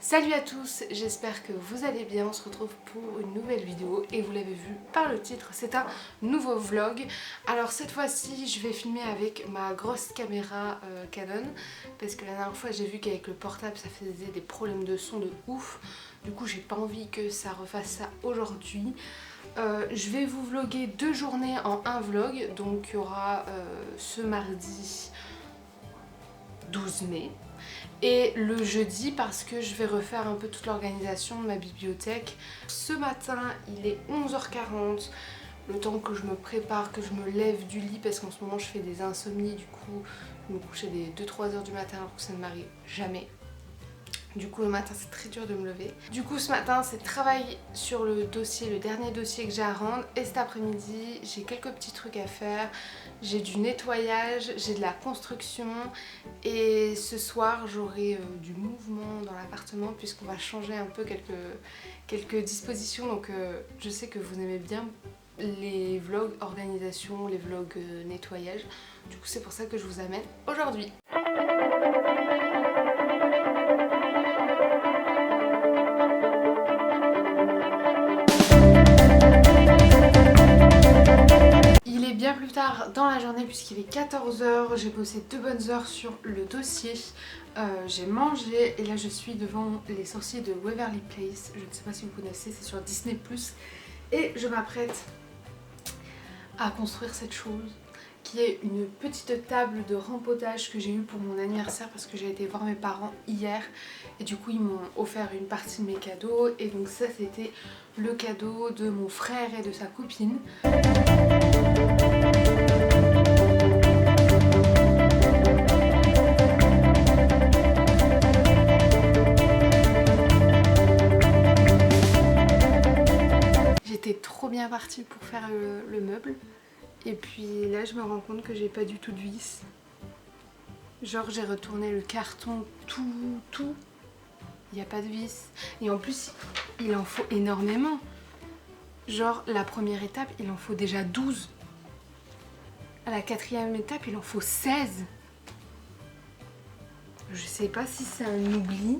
Salut à tous, j'espère que vous allez bien. On se retrouve pour une nouvelle vidéo et vous l'avez vu par le titre, c'est un nouveau vlog. Alors cette fois-ci je vais filmer avec ma grosse caméra Canon parce que la dernière fois j'ai vu qu'avec le portable ça faisait des problèmes de son de ouf. Du coup j'ai pas envie que ça refasse ça aujourd'hui. Je vais vous vlogger 2 journées en un vlog. Donc il y aura ce mardi 12 mai et le jeudi parce que je vais refaire un peu toute l'organisation de ma bibliothèque. Ce matin il est 11h40, le temps que je me prépare, que je me lève du lit parce qu'en ce moment je fais des insomnies, du coup je me couche à des 2-3 heures du matin alors que ça ne m'arrive jamais. Du coup le matin c'est très dur de me lever. Du coup ce matin c'est travail sur le dossier, le dernier dossier que j'ai à rendre. Et cet après-midi j'ai quelques petits trucs à faire. J'ai du nettoyage, j'ai de la construction. Et ce soir j'aurai du mouvement dans l'appartement puisqu'on va changer un peu quelques dispositions. Donc je sais que vous aimez bien les vlogs organisation, les vlogs nettoyage. Du coup c'est pour ça que je vous amène aujourd'hui. Bien plus tard dans la journée puisqu'il est 14h, j'ai bossé 2 bonnes heures sur le dossier, j'ai mangé et là je suis devant Les Sorciers de Waverly Place. Je ne sais pas si vous connaissez, c'est sur Disney+. Et je m'apprête à construire cette chose qui est une petite table de rempotage que j'ai eue pour mon anniversaire parce que j'ai été voir mes parents hier et du coup ils m'ont offert une partie de mes cadeaux et donc ça c'était le cadeau de mon frère et de sa copine. J'étais trop bien partie pour faire le meuble. Et puis là je me rends compte que j'ai pas du tout de vis. Genre j'ai retourné le carton, tout. Il n'y a pas de vis. Et en plus il en faut énormément. Genre la première étape il en faut déjà 12. À la 4e étape il en faut 16. Je sais pas si c'est un oubli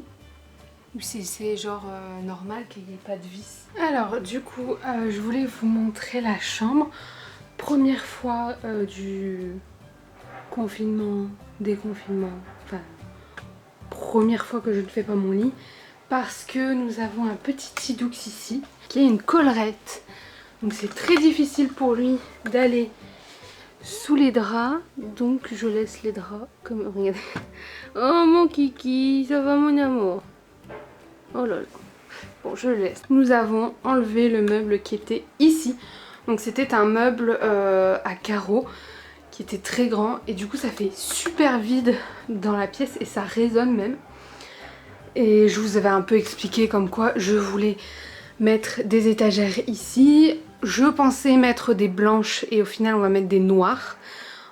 ou si c'est genre normal qu'il n'y ait pas de vis. Alors du coup je voulais vous montrer la chambre. Première fois du confinement, déconfinement, enfin première fois que je ne fais pas mon lit parce que nous avons un petit Tidoux ici qui a une collerette. Donc c'est très difficile pour lui d'aller sous les draps, donc je laisse les draps comme... Regardez. Oh mon kiki, ça va mon amour. Oh là là. Bon je le laisse. Nous avons enlevé le meuble qui était ici. Donc c'était un meuble à carreaux qui était très grand et du coup ça fait super vide dans la pièce et ça résonne même. Et je vous avais un peu expliqué comme quoi je voulais mettre des étagères ici. Je pensais mettre des blanches et au final on va mettre des noires.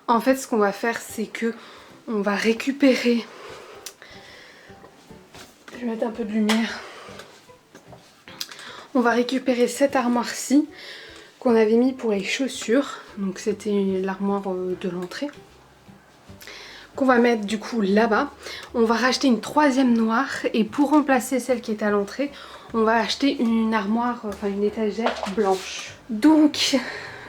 En fait ce qu'on va faire c'est que on va récupérer... Je vais mettre un peu de lumière. On va récupérer cette armoire-ci qu'on avait mis pour les chaussures, donc c'était l'armoire de l'entrée qu'on va mettre du coup là-bas. On va racheter une 3e noire et pour remplacer celle qui est à l'entrée on va acheter une armoire, enfin une étagère blanche. Donc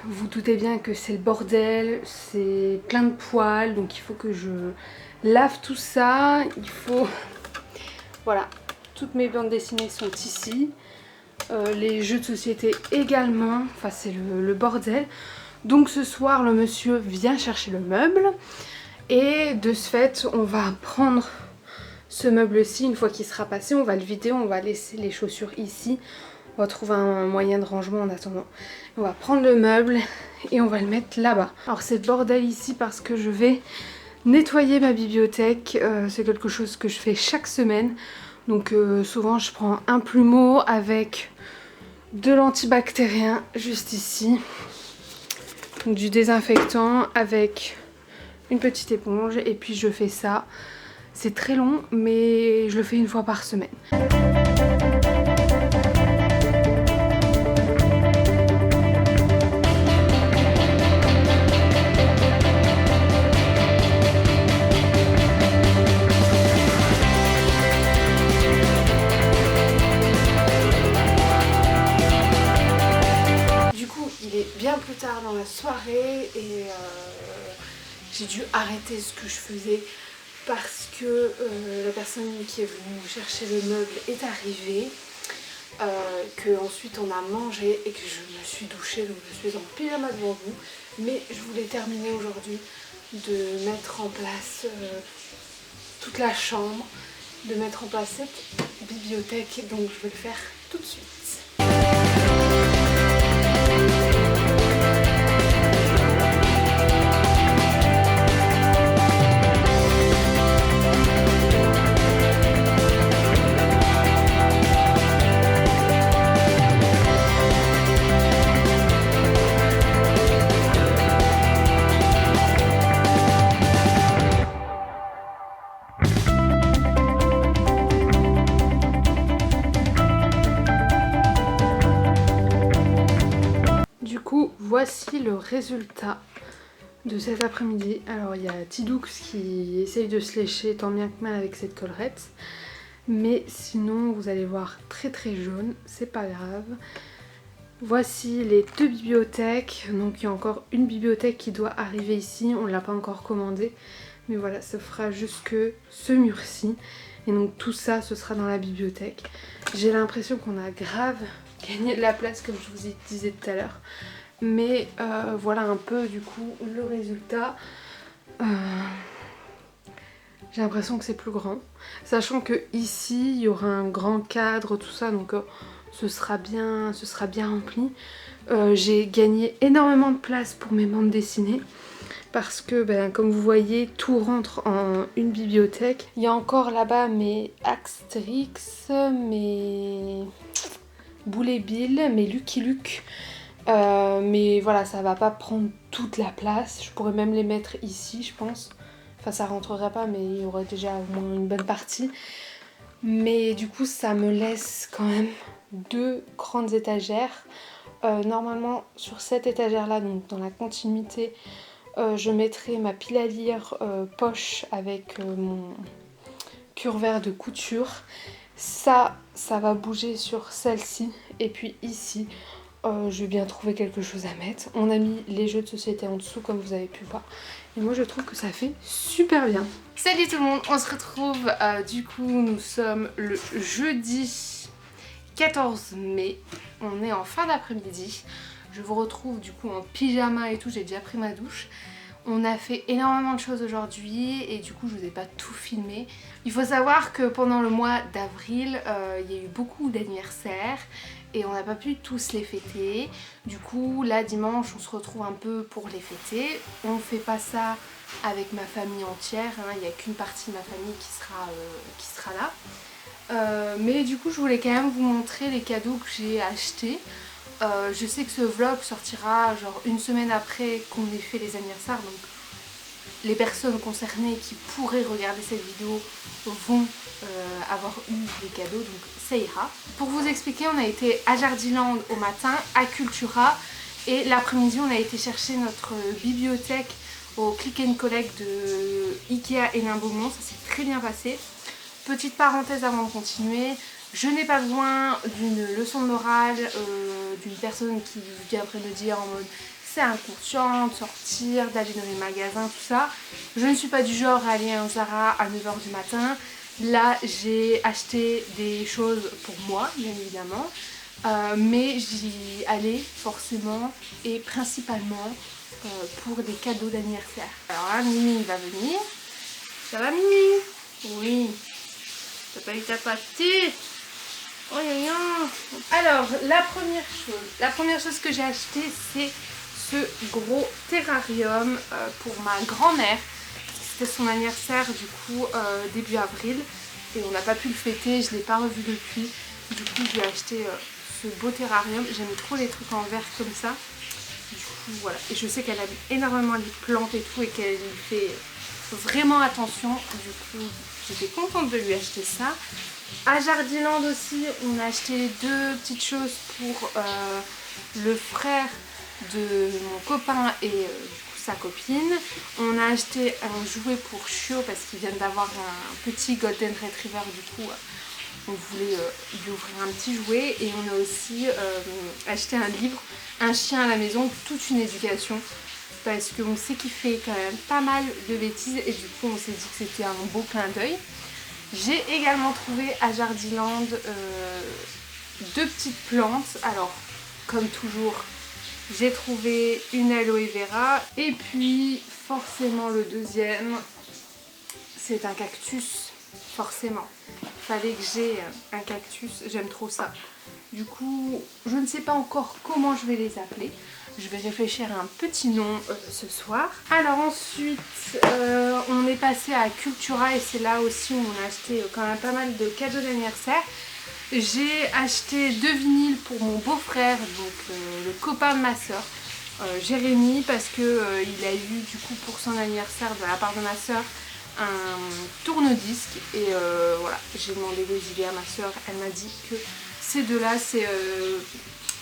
vous doutez bien que c'est le bordel, c'est plein de poils, donc il faut que je lave tout ça, il faut... Voilà, toutes mes bandes dessinées sont ici. Les jeux de société également, enfin c'est le bordel. Donc ce soir le monsieur vient chercher le meuble et de ce fait on va prendre ce meuble-ci. Une fois qu'il sera passé on va le vider, on va laisser les chaussures ici, on va trouver un moyen de rangement en attendant. On va prendre le meuble et on va le mettre là-bas. Alors c'est le bordel ici parce que je vais nettoyer ma bibliothèque, c'est quelque chose que je fais chaque semaine. Donc souvent je prends un plumeau avec de l'antibactérien juste ici, donc du désinfectant avec une petite éponge et puis je fais ça. C'est très long mais je le fais une fois par semaine. tard dans la soirée et j'ai dû arrêter ce que je faisais parce que la personne qui est venue chercher le meuble est arrivée, qu'ensuite on a mangé et que je me suis douchée, donc je suis en pyjama devant vous. Mais je voulais terminer aujourd'hui de mettre en place toute la chambre, de mettre en place cette bibliothèque, donc je vais le faire tout de suite. Voici le résultat de cet après-midi. Alors il y a Tidoux qui essaye de se lécher tant bien que mal avec cette collerette. Mais sinon vous allez voir très jaune, c'est pas grave. Voici les deux bibliothèques. Donc il y a encore une bibliothèque qui doit arriver ici, on ne l'a pas encore commandée. Mais voilà, ça fera jusque ce mur-ci. Et donc tout ça, ce sera dans la bibliothèque. J'ai l'impression qu'on a grave gagné de la place comme je vous disais tout à l'heure. Mais voilà un peu du coup le résultat. J'ai l'impression que c'est plus grand. Sachant que ici il y aura un grand cadre, tout ça, donc ce sera bien rempli. J'ai gagné énormément de place pour mes bandes dessinées. Parce que comme vous voyez, tout rentre en une bibliothèque. Il y a encore là-bas mes Astérix, mes Boulet Bill, mes Lucky Luke. Mais voilà, ça va pas prendre toute la place. Je pourrais même les mettre ici, je pense. Enfin, ça rentrerait pas, mais il y aurait déjà au moins une bonne partie. Mais du coup, ça me laisse quand même deux grandes étagères. Normalement, sur cette étagère-là, donc dans la continuité, je mettrai ma pile à lire poche avec mon cure-vert de couture. Ça va bouger sur celle-ci. Et puis ici, je vais bien trouver quelque chose à mettre. On a mis les jeux de société en dessous comme vous avez pu voir. Et moi je trouve que ça fait super bien. Salut tout le monde, on se retrouve du coup, nous sommes le jeudi 14 mai. On est en fin d'après-midi. Je vous retrouve du coup en pyjama et tout, j'ai déjà pris ma douche. On a fait énormément de choses aujourd'hui et du coup je vous ai pas tout filmé. Il faut savoir que pendant le mois d'avril, il y a eu beaucoup d'anniversaires et on n'a pas pu tous les fêter. Du coup là dimanche on se retrouve un peu pour les fêter. On fait pas ça avec ma famille entière, hein. Il n'y a qu'une partie de ma famille qui sera là. Mais du coup je voulais quand même vous montrer les cadeaux que j'ai achetés. Je sais que ce vlog sortira genre une semaine après qu'on ait fait les anniversaires, donc les personnes concernées qui pourraient regarder cette vidéo vont avoir eu des cadeaux, donc ça ira. Pour vous expliquer, on a été à Jardiland au matin, à Cultura, et l'après-midi on a été chercher notre bibliothèque au Click and Collect de Ikea Hénin-Beaumont. Ça s'est très bien passé. Petite parenthèse avant de continuer, je n'ai pas besoin d'une leçon de morale, d'une personne qui viendrait me dire en mode c'est inconscient de sortir, d'aller dans les magasins, tout ça. Je ne suis pas du genre à aller à un Zara à 9 h du matin. Là j'ai acheté des choses pour moi bien évidemment, mais j'y allais forcément et principalement pour des cadeaux d'anniversaire. Alors là Mimi va venir. Ça va Mimi? Oui. T'as pas eu ta pâtée? Oh yo. Alors la première chose que j'ai acheté, c'est ce gros terrarium pour ma grand-mère. C'était son anniversaire du coup début avril et on n'a pas pu le fêter, je ne l'ai pas revu depuis. Du coup j'ai acheté ce beau terrarium. J'aime trop les trucs en verre comme ça. Du coup voilà, et je sais qu'elle aime énormément les plantes et tout et qu'elle y fait vraiment attention. Du coup j'étais contente de lui acheter ça. À Jardiland aussi, on a acheté deux petites choses pour le frère de mon copain et du coup sa copine. On a acheté un jouet pour Chio parce qu'ils viennent d'avoir un petit Golden Retriever, du coup on voulait lui ouvrir un petit jouet. Et on a aussi acheté un livre, Un chien à la maison, toute une éducation. Parce qu'on sait qu'il fait quand même pas mal de bêtises et du coup on s'est dit que c'était un beau clin d'œil. J'ai également trouvé à Jardiland deux petites plantes. Alors comme toujours j'ai trouvé une aloe vera et puis forcément le deuxième c'est un cactus, forcément. Il fallait que j'ai un cactus, j'aime trop ça. Du coup je ne sais pas encore comment je vais les appeler. Je vais réfléchir à un petit nom ce soir. Alors ensuite, on est passé à Cultura et c'est là aussi où on a acheté quand même pas mal de cadeaux d'anniversaire. J'ai acheté 2 vinyles pour mon beau-frère, donc le copain de ma soeur, Jérémy, parce que il a eu du coup pour son anniversaire de la part de ma soeur un tourne-disque. Et voilà, j'ai demandé des idées à ma soeur, elle m'a dit que ces deux-là, c'est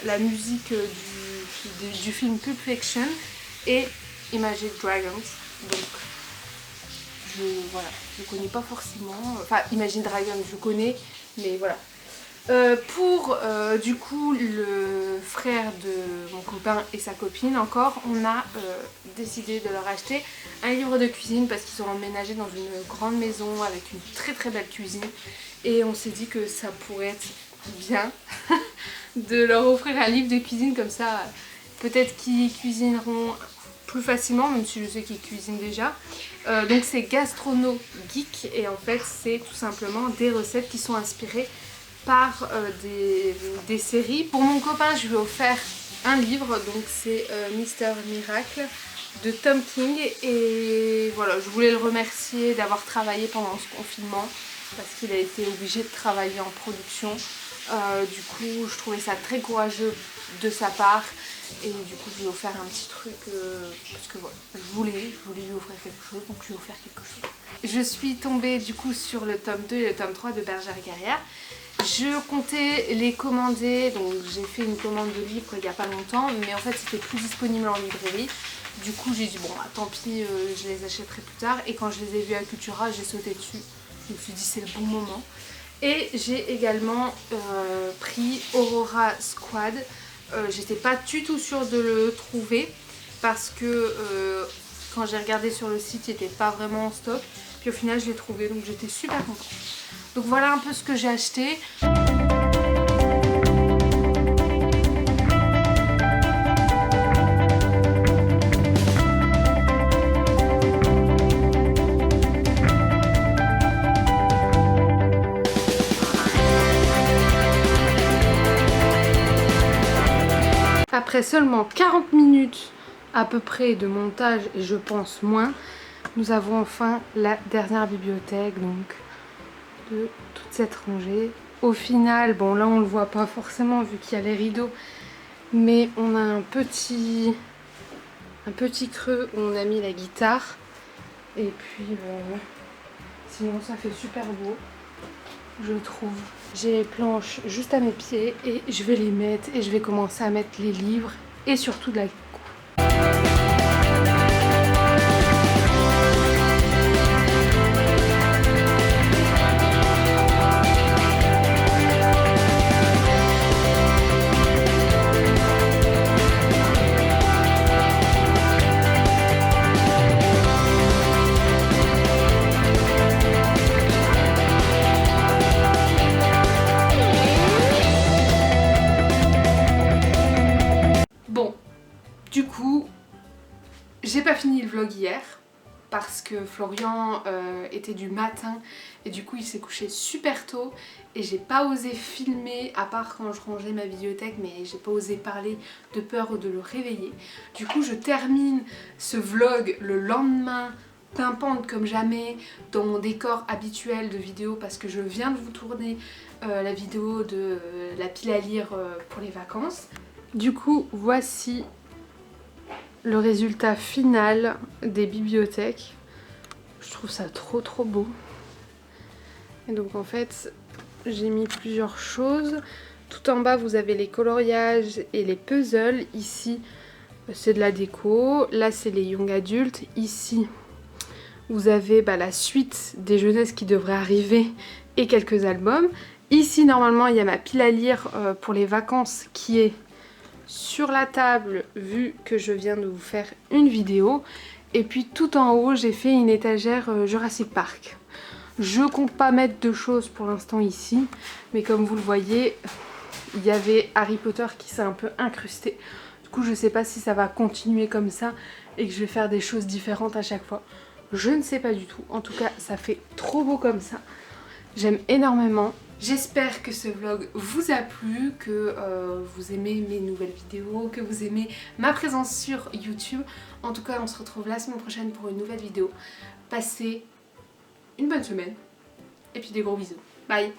la musique du film Pulp Fiction et Imagine Dragons. Donc je connais pas forcément, enfin Imagine Dragons je connais, mais voilà. Pour du coup le frère de mon copain et sa copine encore, on a décidé de leur acheter un livre de cuisine parce qu'ils ont emménagé dans une grande maison avec une très très belle cuisine et on s'est dit que ça pourrait être bien de leur offrir un livre de cuisine comme ça, peut-être qu'ils cuisineront plus facilement, même si je sais qu'ils cuisinent déjà. Donc c'est Gastrono Geek et en fait c'est tout simplement des recettes qui sont inspirées par des séries. Pour mon copain je lui ai offert un livre, donc c'est Mister Miracle de Tom King et voilà, je voulais le remercier d'avoir travaillé pendant ce confinement parce qu'il a été obligé de travailler en production. Du coup je trouvais ça très courageux de sa part et du coup je lui ai offert un petit truc parce que voilà, je voulais lui offrir quelque chose, donc je lui ai offert quelque chose. Je suis tombée du coup sur le tome 2 et le tome 3 de Bergère Guerrière. Je comptais les commander, donc j'ai fait une commande de livres il n'y a pas longtemps, mais en fait c'était plus disponible en librairie. Du coup j'ai dit bon bah, tant pis, je les achèterai plus tard et quand je les ai vus à Cultura j'ai sauté dessus. Je me suis dit c'est le bon moment. Et j'ai également pris Aurora Squad. J'étais pas du tout sûre de le trouver parce que quand j'ai regardé sur le site il n'était pas vraiment en stock. Puis au final je l'ai trouvé donc j'étais super contente. Donc voilà un peu ce que j'ai acheté. Après seulement 40 minutes à peu près de montage et je pense moins, nous avons enfin la dernière bibliothèque donc de toute cette rangée. Au final, bon là on le voit pas forcément vu qu'il y a les rideaux, mais on a un petit creux où on a mis la guitare et puis sinon ça fait super beau je trouve. J'ai les planches juste à mes pieds et je vais les mettre et je vais commencer à mettre les livres et surtout de la déco. Du coup, j'ai pas fini le vlog hier parce que Florian était du matin et du coup il s'est couché super tôt et j'ai pas osé filmer à part quand je rangeais ma bibliothèque, mais j'ai pas osé parler de peur de le réveiller. Du coup je termine ce vlog le lendemain pimpante comme jamais dans mon décor habituel de vidéo parce que je viens de vous tourner la vidéo de la pile à lire pour les vacances. Du coup voici le résultat final des bibliothèques. Je trouve ça trop beau. Et donc en fait j'ai mis plusieurs choses. Tout en bas vous avez les coloriages et les puzzles. Ici c'est de la déco. Là c'est les young adultes. Ici vous avez la suite des jeunesses qui devraient arriver et quelques albums. Ici normalement il y a ma pile à lire pour les vacances qui est sur la table vu que je viens de vous faire une vidéo. Et puis tout en haut j'ai fait une étagère Jurassic Park. Je compte pas mettre de choses pour l'instant ici, mais comme vous le voyez, il y avait Harry Potter qui s'est un peu incrusté. Du coup je sais pas si ça va continuer comme ça et que je vais faire des choses différentes à chaque fois. Je ne sais pas du tout. En tout cas ça fait trop beau comme ça. J'aime énormément. J'espère que ce vlog vous a plu, que vous aimez mes nouvelles vidéos, que vous aimez ma présence sur YouTube. En tout cas, on se retrouve la semaine prochaine pour une nouvelle vidéo. Passez une bonne semaine et puis des gros bisous. Bye!